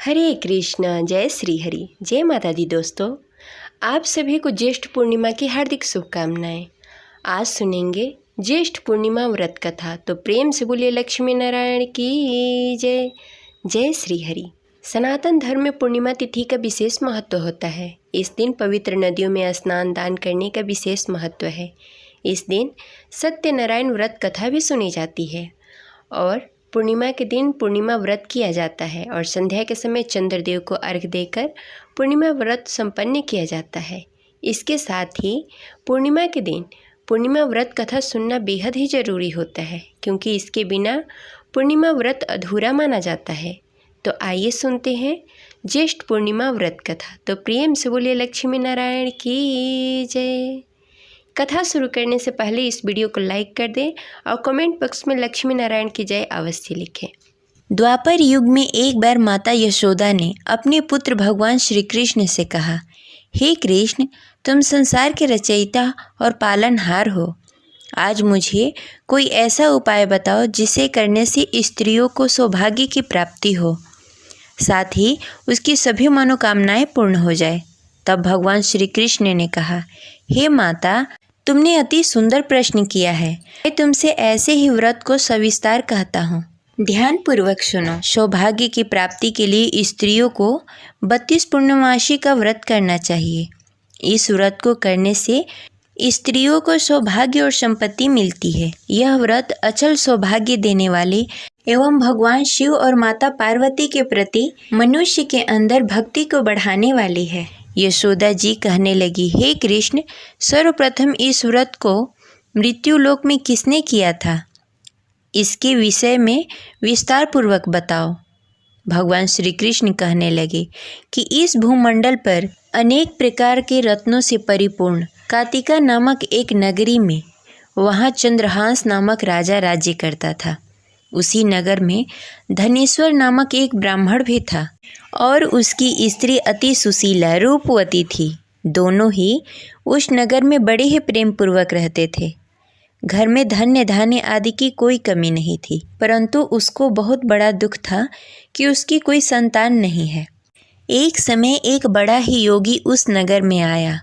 हरे कृष्ण, जय श्री हरि, जय माता दी। दोस्तों, आप सभी को ज्येष्ठ पूर्णिमा की हार्दिक शुभकामनाएं। आज सुनेंगे ज्येष्ठ पूर्णिमा व्रत कथा, तो प्रेम से बोलिए लक्ष्मी नारायण की जय। जय श्री हरि। सनातन धर्म में पूर्णिमा तिथि का विशेष महत्व होता है। इस दिन पवित्र नदियों में स्नान दान करने का विशेष महत्व है। इस दिन सत्यनारायण व्रत कथा भी सुनी जाती है और पूर्णिमा के दिन पूर्णिमा व्रत किया जाता है और संध्या के समय चंद्रदेव को अर्घ्य देकर पूर्णिमा व्रत संपन्न किया जाता है। इसके साथ ही पूर्णिमा के दिन पूर्णिमा व्रत कथा सुनना बेहद ही ज़रूरी होता है, क्योंकि इसके बिना पूर्णिमा व्रत अधूरा माना जाता है। तो आइए सुनते हैं ज्येष्ठ पूर्णिमा व्रत कथा। तो प्रेम से बोलिए लक्ष्मी नारायण की जय। कथा शुरू करने से पहले इस वीडियो को लाइक कर दें और कमेंट बॉक्स में लक्ष्मी नारायण की जय अवश्य लिखें। द्वापर युग में एक बार माता यशोदा ने अपने पुत्र भगवान श्री कृष्ण से कहा, हे कृष्ण, तुम संसार के रचयिता और पालनहार हो। आज मुझे कोई ऐसा उपाय बताओ जिसे करने से स्त्रियों को सौभाग्य की प्राप्ति हो, साथ ही उसकी सभी मनोकामनाएं पूर्ण हो जाए। तब भगवान श्री कृष्ण ने कहा, हे माता, तुमने अति सुंदर प्रश्न किया है। मैं तुमसे ऐसे ही व्रत को सविस्तार कहता हूँ, ध्यान पूर्वक सुनो। सौभाग्य की प्राप्ति के लिए स्त्रियों को 32 पूर्णमासी का व्रत करना चाहिए। इस व्रत को करने से स्त्रियों को सौभाग्य और संपत्ति मिलती है। यह व्रत अचल सौभाग्य देने वाले एवं भगवान शिव और माता पार्वती के प्रति मनुष्य के अंदर भक्ति को बढ़ाने वाली है। यशोदा जी कहने लगी, हे कृष्ण, सर्वप्रथम इस व्रत को मृत्युलोक में किसने किया था? इसके विषय में विस्तार पूर्वक बताओ। भगवान श्री कृष्ण कहने लगे कि इस भूमंडल पर अनेक प्रकार के रत्नों से परिपूर्ण कातिका नामक एक नगरी में, वहाँ चंद्रहांस नामक राजा राज्य करता था। उसी नगर में धनेश्वर नामक एक ब्राह्मण भी था और उसकी स्त्री अति सुशीला रूपवती थी। दोनों ही उस नगर में बड़े ही प्रेम पूर्वक रहते थे। घर में धन्य धान्य आदि की कोई कमी नहीं थी, परंतु उसको बहुत बड़ा दुख था कि उसकी कोई संतान नहीं है। एक समय एक बड़ा ही योगी उस नगर में आया।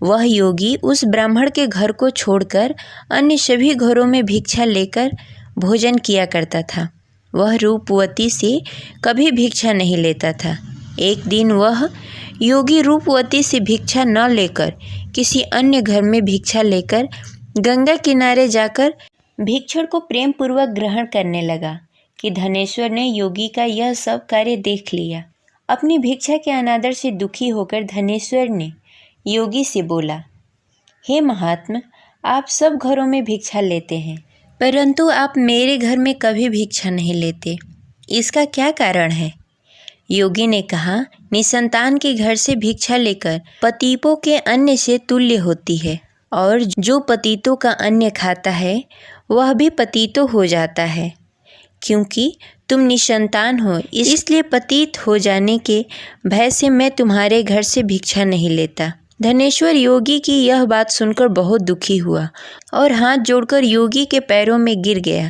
वह योगी उस ब्राह्मण के घर को छोड़कर अन्य सभी घरों में भिक्षा लेकर भोजन किया करता था। वह रूपवती से कभी भिक्षा नहीं लेता था। एक दिन वह योगी रूपवती से भिक्षा न लेकर किसी अन्य घर में भिक्षा लेकर गंगा किनारे जाकर भिक्षुक को प्रेम पूर्वक ग्रहण करने लगा कि धनेश्वर ने योगी का यह सब कार्य देख लिया। अपनी भिक्षा के अनादर से दुखी होकर धनेश्वर ने योगी से बोला, हे महात्मा, आप सब घरों में भिक्षा लेते हैं, परंतु आप मेरे घर में कभी भिक्षा नहीं लेते। इसका क्या कारण है? योगी ने कहा, निसंतान के घर से भिक्षा लेकर पतितों के अन्न से तुल्य होती है, और जो पतितों का अन्न खाता है वह भी पतितो हो जाता है। क्योंकि तुम निसंतान हो, इसलिए पतित हो जाने के भय से मैं तुम्हारे घर से भिक्षा नहीं लेता। धनेश्वर योगी की यह बात सुनकर बहुत दुखी हुआ और हाथ जोड़कर योगी के पैरों में गिर गया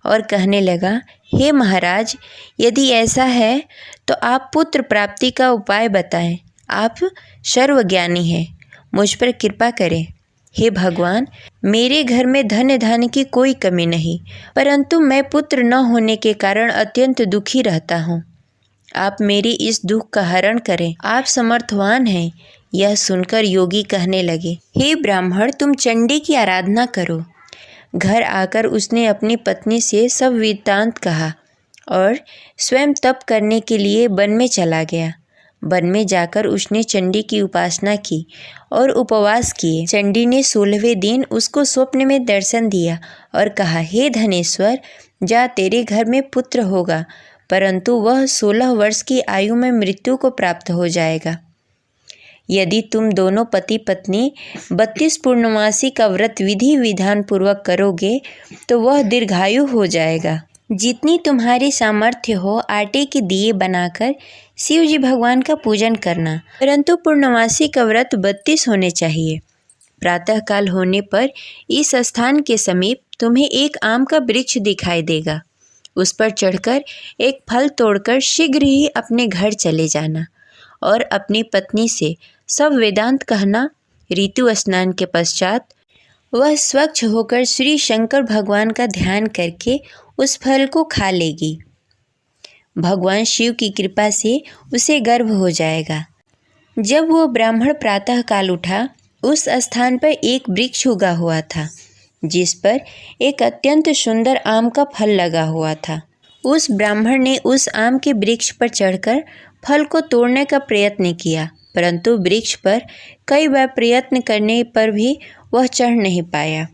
और कहने लगा, हे महाराज, यदि ऐसा है तो आप पुत्र प्राप्ति का उपाय बताएं। आप सर्वज्ञानी हैं, मुझ पर कृपा करें। हे भगवान, मेरे घर में धन धान्य की कोई कमी नहीं, परंतु मैं पुत्र न होने के कारण अत्यंत दुखी रहता हूँ। आप मेरी इस दुख का हरण करें, आप समर्थवान हैं। यह सुनकर योगी कहने लगे, हे ब्राह्मण, तुम चंडी की आराधना करो। घर आकर उसने अपनी पत्नी से सब वृत्तांत कहा और स्वयं तप करने के लिए वन में चला गया। वन में जाकर उसने चंडी की उपासना की और उपवास किए। चंडी ने 16वें दिन उसको स्वप्न में दर्शन दिया और कहा, हे धनेश्वर, जा, तेरे घर में पुत्र होगा, परंतु वह 16 वर्ष की आयु में मृत्यु को प्राप्त हो जाएगा। यदि तुम दोनों पति पत्नी 32 पूर्णमासी का व्रत विधि विधान पूर्वक करोगे तो वह दीर्घायु हो जाएगा। जितनी तुम्हारी सामर्थ्य हो, आटे के दिए बनाकर शिव जी भगवान का पूजन करना, परंतु पूर्णमासी का व्रत 32 होने चाहिए। प्रातःकाल होने पर इस स्थान के समीप तुम्हें एक आम का वृक्ष दिखाई देगा। उस पर चढ़कर एक फल तोड़कर शीघ्र ही अपने घर चले जाना और अपनी पत्नी से सब वेदांत कहना। ऋतु स्नान के पश्चात वह स्वच्छ होकर श्री शंकर भगवान का ध्यान करके उस फल को खा लेगी। भगवान शिव की कृपा से उसे गर्भ हो जाएगा। जब वो ब्राह्मण प्रातः काल उठा, उस स्थान पर एक वृक्ष उगा हुआ था जिस पर एक अत्यंत सुंदर आम का फल लगा हुआ था। उस ब्राह्मण ने उस आम के वृक्ष पर चढ़कर फल को तोड़ने का प्रयत्न किया, परंतु वृक्ष पर कई बार प्रयत्न करने पर भी वह चढ़ नहीं पाया।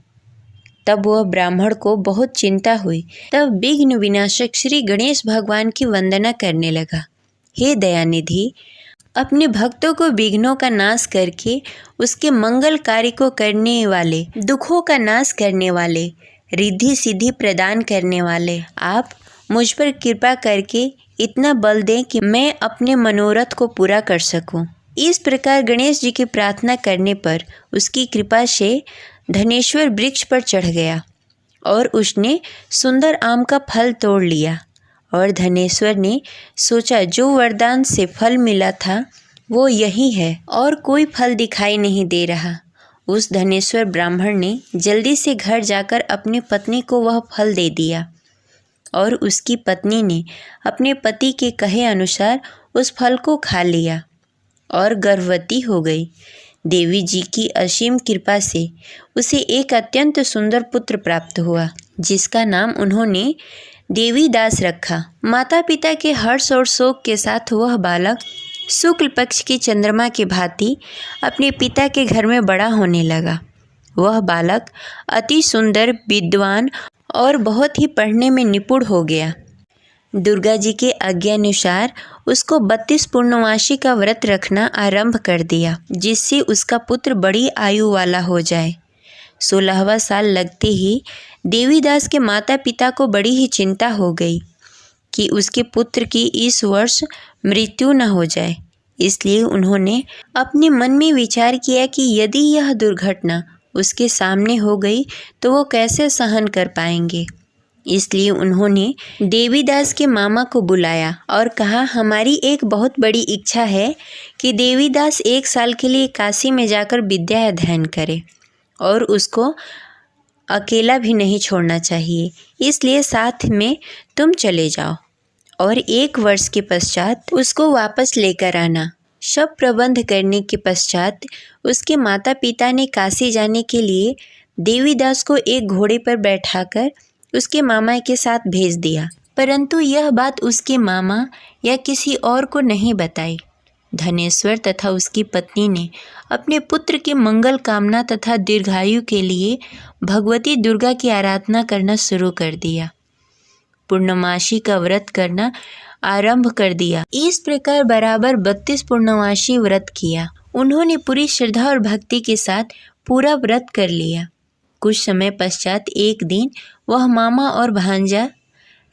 तब वह ब्राह्मण को बहुत चिंता हुई। तब विघ्न विनाशक श्री गणेश भगवान की वंदना करने लगा। हे दयानिधि, अपने भक्तों को विघ्नों का नाश करके उसके मंगल कार्य को करने वाले, दुखों का नाश करने वाले, रिद्धि सिद्धि प्रदान करने वाले, आप मुझ पर कृपा करके इतना बल दें कि मैं अपने मनोरथ को पूरा कर सकूं। इस प्रकार गणेश जी की प्रार्थना करने पर उसकी कृपा से धनेश्वर वृक्ष पर चढ़ गया और उसने सुंदर आम का फल तोड़ लिया। और धनेश्वर ने सोचा, जो वरदान से फल मिला था वो यही है और कोई फल दिखाई नहीं दे रहा। उस धनेश्वर ब्राह्मण ने जल्दी से घर जाकर अपनी पत्नी को वह फल दे दिया और उसकी पत्नी ने अपने पति के कहे अनुसार उस फल को खा लिया और गर्भवती हो गई। देवी जी की असीम कृपा से उसे एक अत्यंत सुंदर पुत्र प्राप्त हुआ जिसका नाम उन्होंने देवीदास रखा। माता पिता के हर्ष और शोक के साथ वह बालक शुक्ल पक्ष की चंद्रमा की भांति अपने पिता के घर में बड़ा होने लगा। वह बालक अति सुंदर, विद्वान और बहुत ही पढ़ने में निपुण हो गया। दुर्गा जी के आज्ञानुसार उसको 32 पूर्णमासी का व्रत रखना आरंभ कर दिया, जिससे उसका पुत्र बड़ी आयु वाला हो जाए। 16वां साल लगते ही देवीदास के माता पिता को बड़ी ही चिंता हो गई कि उसके पुत्र की इस वर्ष मृत्यु न हो जाए। इसलिए उन्होंने अपने मन में विचार किया कि यदि यह दुर्घटना उसके सामने हो गई तो वो कैसे सहन कर पाएंगे। इसलिए उन्होंने देवीदास के मामा को बुलाया और कहा, हमारी एक बहुत बड़ी इच्छा है कि देवीदास 1 साल के लिए काशी में जाकर विद्या अध्ययन करे और उसको अकेला भी नहीं छोड़ना चाहिए, इसलिए साथ में तुम चले जाओ और 1 वर्ष के पश्चात उसको वापस लेकर आना। सब प्रबंध करने के पश्चात उसके माता पिता ने काशी जाने के लिए देवीदास को एक घोड़े पर बैठाकर उसके मामा के साथ भेज दिया, परंतु यह बात उसके मामा या किसी और को नहीं बताई। धनेश्वर तथा उसकी पत्नी ने अपने पुत्र के मंगल कामना तथा दीर्घायु के लिए भगवती दुर्गा की आराधना करना शुरू कर दिया। पूर्णमासी का व्रत करना आरंभ कर दिया। इस प्रकार बराबर 32 पूर्णमासी व्रत किया। उन्होंने पूरी श्रद्धा और भक्ति के साथ पूरा व्रत कर लिया। कुछ समय पश्चात एक दिन वह मामा और भांजा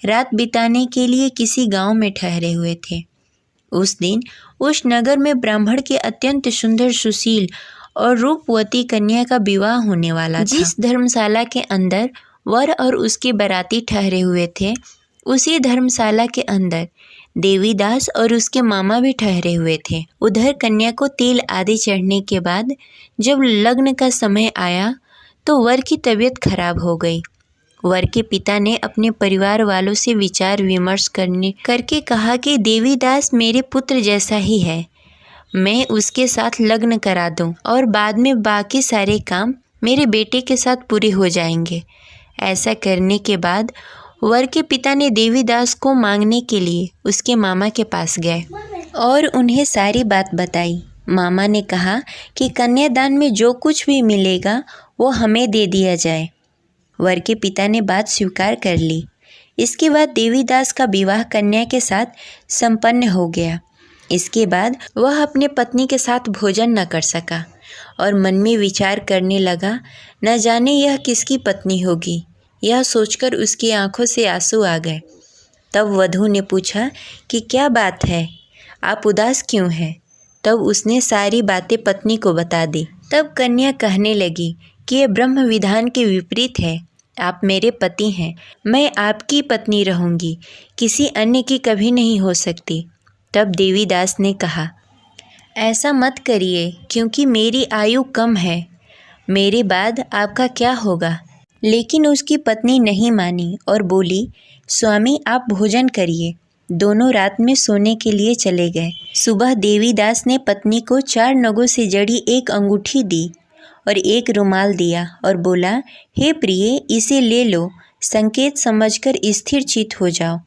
रात बिताने के लिए किसी गांव में ठहरे हुए थे। उस दिन उस नगर में ब्राह्मण के अत्यंत सुंदर, सुशील और रूपवती कन्या का विवाह होने वाला था। जिस धर्मशाला के अंदर वर और उसके बाराती ठहरे हुए थे, उसी धर्मशाला के अंदर देवीदास और उसके मामा भी ठहरे हुए थे। उधर कन्या को तेल आदि चढ़ने के बाद जब लग्न का समय आया तो वर की तबीयत खराब हो गई। वर के पिता ने अपने परिवार वालों से विचार विमर्श करके कहा कि देवीदास मेरे पुत्र जैसा ही है, मैं उसके साथ लग्न करा दूं और बाद में बाकी सारे काम मेरे बेटे के साथ पूरे हो जाएंगे। ऐसा करने के बाद वर के पिता ने देवीदास को मांगने के लिए उसके मामा के पास गए और उन्हें सारी बात बताई। मामा ने कहा कि कन्यादान में जो कुछ भी मिलेगा वो हमें दे दिया जाए। वर के पिता ने बात स्वीकार कर ली। इसके बाद देवीदास का विवाह कन्या के साथ संपन्न हो गया। इसके बाद वह अपने पत्नी के साथ भोजन न कर सका और मन में विचार करने लगा, न जाने यह किसकी पत्नी होगी। यह सोचकर उसकी आंखों से आंसू आ गए। तब वधू ने पूछा कि क्या बात है, आप उदास क्यों हैं? तब उसने सारी बातें पत्नी को बता दी। तब कन्या कहने लगी कि यह ब्रह्म विधान के विपरीत है। आप मेरे पति हैं, मैं आपकी पत्नी रहूँगी, किसी अन्य की कभी नहीं हो सकती। तब देवीदास ने कहा, ऐसा मत करिए, क्योंकि मेरी आयु कम है, मेरे बाद आपका क्या होगा। लेकिन उसकी पत्नी नहीं मानी और बोली, स्वामी आप भोजन करिए। दोनों रात में सोने के लिए चले गए। सुबह देवीदास ने पत्नी को 4 नगों से जड़ी एक अंगूठी दी और एक रुमाल दिया और बोला, हे प्रिय, इसे ले लो, संकेत समझकर स्थिर चित्त हो जाओ।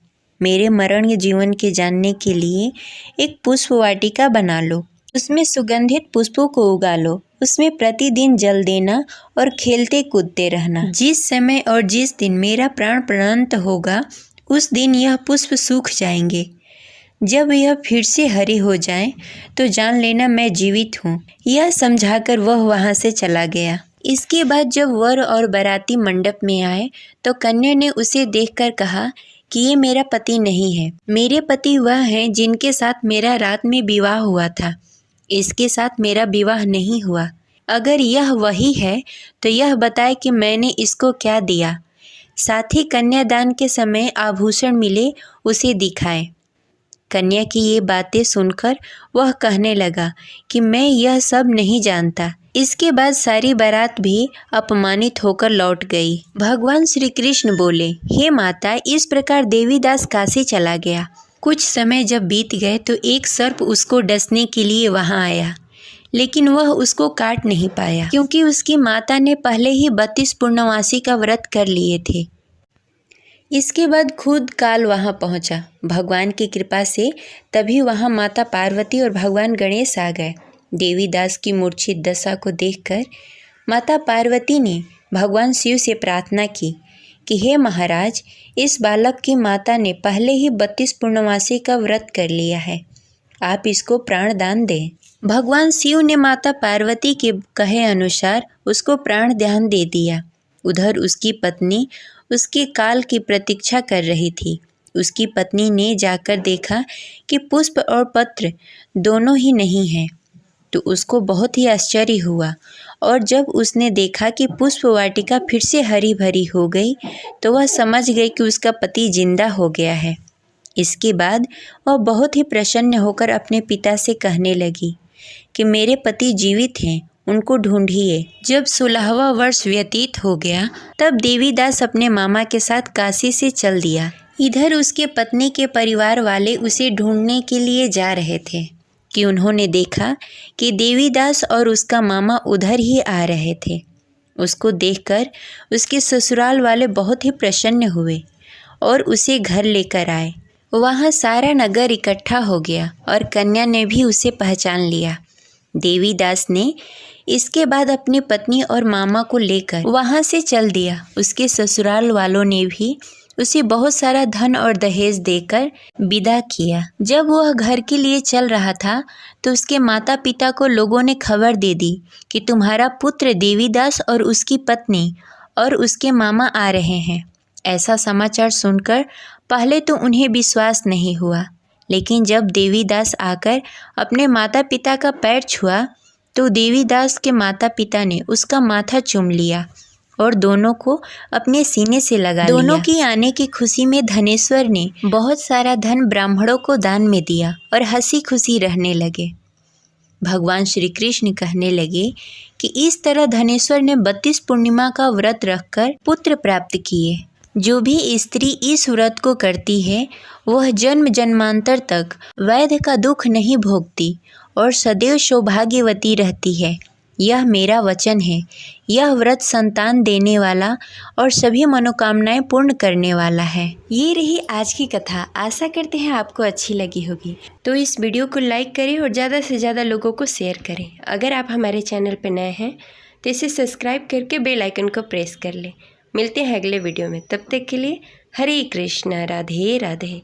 मेरे मरण जीवन के जानने के लिए एक पुष्प वाटिका बना लो, उसमें सुगंधित पुष्पों को उगा लो, उसमें प्रतिदिन जल देना और खेलते कूदते रहना। जिस समय और जिस दिन मेरा प्राण प्राणांत होगा, उस दिन यह पुष्प सूख जाएंगे। जब यह फिर से हरे हो जाएं, तो जान लेना मैं जीवित हूँ। यह समझाकर वह वहाँ से चला गया। इसके बाद जब वर और बाराती मंडप में आए, तो कन्या ने उसे देखकर कहा कि ये मेरा पति नहीं है। मेरे पति वह हैं जिनके साथ मेरा रात में विवाह हुआ था। इसके साथ मेरा विवाह नहीं हुआ। अगर यह वही है तो यह बताए कि मैंने इसको क्या दिया। साथ ही कन्यादान के समय आभूषण मिले उसे दिखाए। कन्या की ये बातें सुनकर वह कहने लगा कि मैं यह सब नहीं जानता। इसके बाद सारी बारात भी अपमानित होकर लौट गई। भगवान श्री कृष्ण बोले, हे माता, इस प्रकार देवीदास काशी चला गया। कुछ समय जब बीत गए तो एक सर्प उसको डसने के लिए वहां आया, लेकिन वह उसको काट नहीं पाया, क्योंकि उसकी माता ने पहले ही 32 पूर्णमासी का व्रत कर लिए थे। इसके बाद खुद काल वहां पहुंचा। भगवान की कृपा से तभी वहां माता पार्वती और भगवान गणेश आ गए। देवीदास की मूर्छित दशा को देखकर माता पार्वती ने भगवान शिव से प्रार्थना की कि हे महाराज, इस बालक की माता ने पहले ही 32 पूर्णमासी का व्रत कर लिया है, आप इसको प्राण दान दें। भगवान शिव ने माता पार्वती के कहे अनुसार उसको प्राण दान दे दिया। उधर उसकी पत्नी उसके काल की प्रतीक्षा कर रही थी। उसकी पत्नी ने जाकर देखा कि पुष्प और पत्र दोनों ही नहीं हैं, तो उसको बहुत ही आश्चर्य हुआ। और जब उसने देखा कि पुष्प वाटिका फिर से हरी भरी हो गई, तो वह समझ गई कि उसका पति जिंदा हो गया है। इसके बाद वह बहुत ही प्रसन्न होकर अपने पिता से कहने लगी कि मेरे पति जीवित हैं, उनको ढूंढिए। जब 16वां वर्ष व्यतीत हो गया, तब देवीदास अपने मामा के साथ काशी से चल दिया। इधर उसके पत्नी के परिवार वाले उसे ढूंढने के लिए जा रहे थे कि उन्होंने देखा कि देवीदास और उसका मामा उधर ही आ रहे थे। उसको देखकर उसके ससुराल वाले बहुत ही प्रसन्न हुए और उसे घर लेकर आए। वहाँ सारा नगर इकट्ठा हो गया और कन्या ने भी उसे पहचान लिया। देवीदास ने इसके बाद अपनी पत्नी और मामा को लेकर वहाँ से चल दिया। उसके ससुराल वालों ने भी उसे बहुत सारा धन और दहेज देकर विदा किया। जब वह घर के लिए चल रहा था, तो उसके माता पिता को लोगों ने खबर दे दी कि तुम्हारा पुत्र देवीदास और उसकी पत्नी और उसके मामा आ रहे हैं। ऐसा समाचार सुनकर पहले तो उन्हें विश्वास नहीं हुआ, लेकिन जब देवीदास आकर अपने माता पिता का पैर छुआ, तो देवीदास के माता पिता ने उसका माथा चूम लिया और दोनों को अपने सीने से लगा लिया। दोनों की आने की खुशी में धनेश्वर ने बहुत सारा धन ब्राह्मणों को दान में दिया और हंसी खुशी रहने लगे। भगवान श्री कृष्ण कहने लगे कि इस तरह धनेश्वर ने 32 पूर्णिमा का व्रत रखकर पुत्र प्राप्त किए। जो भी स्त्री इस व्रत को करती है, वह जन्म जन्मांतर तक वैध का दुख नहीं भोगती और सदैव सौभाग्यवती रहती है। यह मेरा वचन है। यह व्रत संतान देने वाला और सभी मनोकामनाएं पूर्ण करने वाला है। ये रही आज की कथा। आशा करते हैं आपको अच्छी लगी होगी। तो इस वीडियो को लाइक करें और ज़्यादा से ज़्यादा लोगों को शेयर करें। अगर आप हमारे चैनल पर नए हैं तो इसे सब्सक्राइब करके बेल आइकन को प्रेस कर लें। मिलते हैं अगले वीडियो में। तब तक के लिए हरे कृष्ण, राधे राधे।